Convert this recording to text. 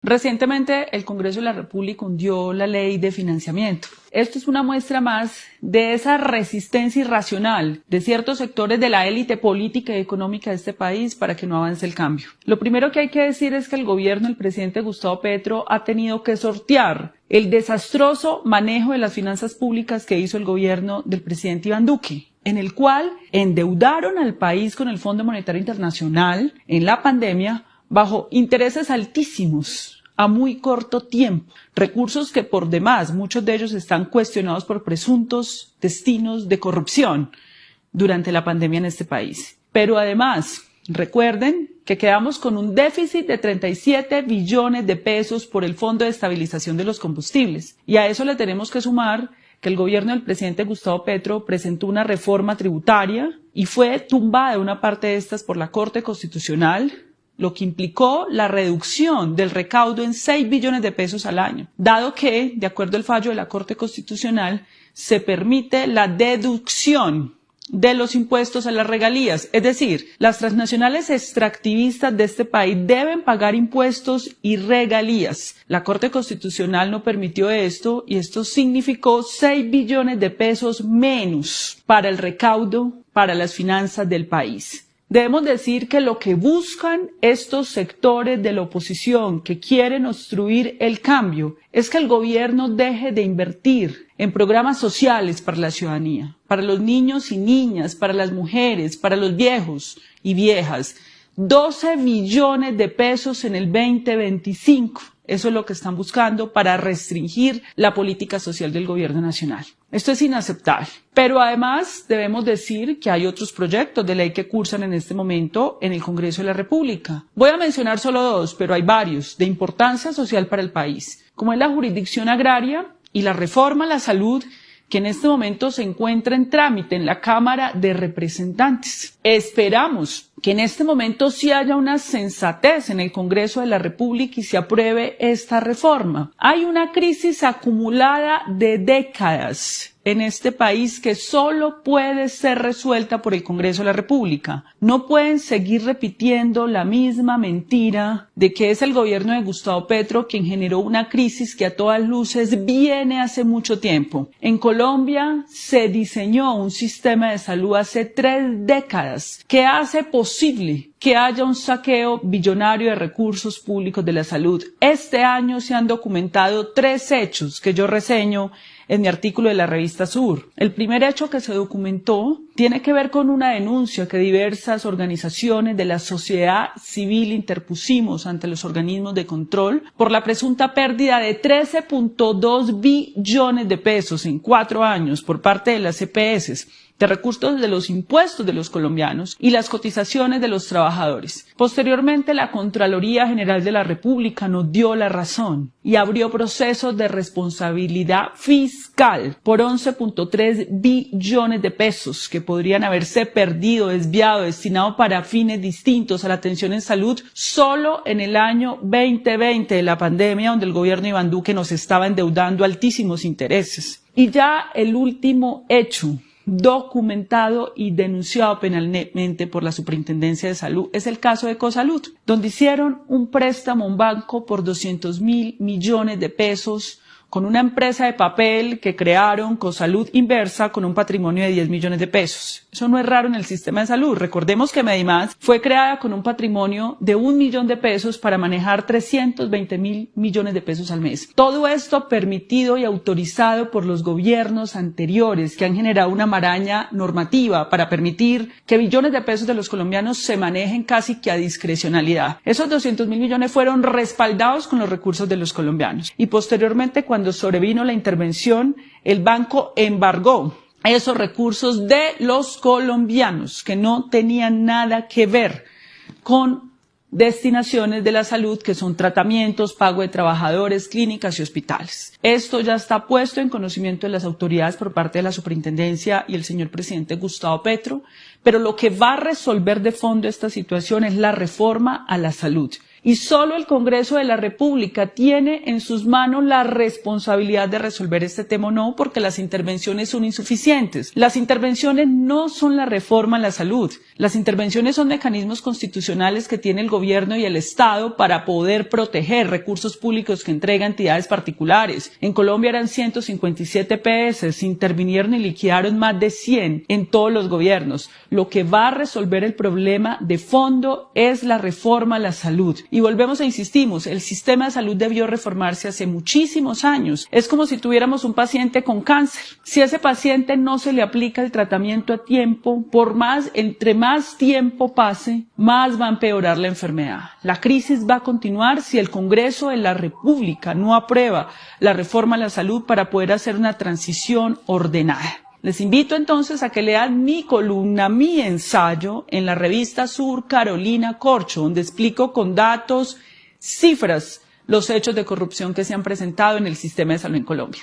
Recientemente, el Congreso de la República hundió la ley de financiamiento. Esto es una muestra más de esa resistencia irracional de ciertos sectores de la élite política y económica de este país para que no avance el cambio. Lo primero que hay que decir es que el gobierno del presidente Gustavo Petro ha tenido que sortear el desastroso manejo de las finanzas públicas que hizo el gobierno del presidente Iván Duque, en el cual endeudaron al país con el Fondo Monetario Internacional en la pandemia bajo intereses altísimos a muy corto tiempo, recursos que por demás muchos de ellos están cuestionados por presuntos destinos de corrupción durante la pandemia en este país. Pero además, recuerden que quedamos con un déficit de 37 billones de pesos por el Fondo de Estabilización de los Combustibles, y a eso le tenemos que sumar que el gobierno del presidente Gustavo Petro presentó una reforma tributaria y fue tumbada una parte de estas por la Corte Constitucional, lo que implicó la reducción del recaudo en 6 billones de pesos al año, dado que, de acuerdo al fallo de la Corte Constitucional, se permite la deducción de los impuestos a las regalías, es decir, las transnacionales extractivistas de este país deben pagar impuestos y regalías. La Corte Constitucional no permitió esto y esto significó 6 billones de pesos menos para el recaudo, para las finanzas del país. Debemos decir que lo que buscan estos sectores de la oposición que quieren obstruir el cambio es que el gobierno deje de invertir en programas sociales para la ciudadanía, para los niños y niñas, para las mujeres, para los viejos y viejas. 12 billones de pesos en el 2025. Eso es lo que están buscando para restringir la política social del gobierno nacional. Esto es inaceptable. Pero además debemos decir que hay otros proyectos de ley que cursan en este momento en el Congreso de la República. Voy a mencionar solo dos, pero hay varios de importancia social para el país, como es la jurisdicción agraria y la reforma a la salud, que en este momento se encuentra en trámite en la Cámara de Representantes. Esperamos que en este momento sí haya una sensatez en el Congreso de la República y se apruebe esta reforma. Hay una crisis acumulada de décadas en este país que solo puede ser resuelta por el Congreso de la República. No pueden seguir repitiendo la misma mentira de que es el gobierno de Gustavo Petro quien generó una crisis que a todas luces viene hace mucho tiempo. En Colombia se diseñó un sistema de salud hace 3 décadas que hace posible que haya un saqueo billonario de recursos públicos de la salud. Este año se han documentado 3 hechos que yo reseño en mi artículo de la revista Sur. El primer hecho que se documentó tiene que ver con una denuncia que diversas organizaciones de la sociedad civil interpusimos ante los organismos de control por la presunta pérdida de 13.2 billones de pesos en 4 años por parte de las EPS, de recursos de los impuestos de los colombianos y las cotizaciones de los trabajadores. Posteriormente, la Contraloría General de la República nos dio la razón y abrió procesos de responsabilidad fiscal por 11.3 billones de pesos que podrían haberse perdido, desviado, destinado para fines distintos a la atención en salud solo en el año 2020 de la pandemia, donde el gobierno de Iván Duque nos estaba endeudando a altísimos intereses. Y ya el último hecho documentado y denunciado penalmente por la Superintendencia de Salud es el caso de Ecosalud, donde hicieron un préstamo a un banco por 200.000 millones de pesos con una empresa de papel que crearon, Cosalud Inversa, con un patrimonio de 10 millones de pesos. Eso no es raro en el sistema de salud. Recordemos que Medimás fue creada con un patrimonio de 1 millón de pesos para manejar 320.000 millones de pesos al mes. Todo esto permitido y autorizado por los gobiernos anteriores que han generado una maraña normativa para permitir que billones de pesos de los colombianos se manejen casi que a discrecionalidad. Esos 200.000 millones fueron respaldados con los recursos de los colombianos y posteriormente, cuando sobrevino la intervención, el banco embargó esos recursos de los colombianos que no tenían nada que ver con destinaciones de la salud, que son tratamientos, pago de trabajadores, clínicas y hospitales. Esto ya está puesto en conocimiento de las autoridades por parte de la superintendencia y el señor presidente Gustavo Petro, pero lo que va a resolver de fondo esta situación es la reforma a la salud. y solo el Congreso de la República tiene en sus manos la responsabilidad de resolver este tema o no, porque las intervenciones son insuficientes. Las intervenciones no son la reforma a la salud. Las intervenciones son mecanismos constitucionales que tiene el gobierno y el Estado para poder proteger recursos públicos que entrega entidades particulares. En Colombia eran 157 EPS, intervinieron y liquidaron más de 100 en todos los gobiernos. Lo que va a resolver el problema de fondo es la reforma a la salud. Y volvemos e insistimos, el sistema de salud debió reformarse hace muchísimos años. Es como si tuviéramos un paciente con cáncer. Si a ese paciente no se le aplica el tratamiento a tiempo, entre más tiempo pase, más va a empeorar la enfermedad. La crisis va a continuar si el Congreso de la República no aprueba la reforma a la salud para poder hacer una transición ordenada. Les invito entonces a que lean mi columna, mi ensayo en la revista Sur Carolina Corcho, donde explico con datos, cifras, los hechos de corrupción que se han presentado en el sistema de salud en Colombia.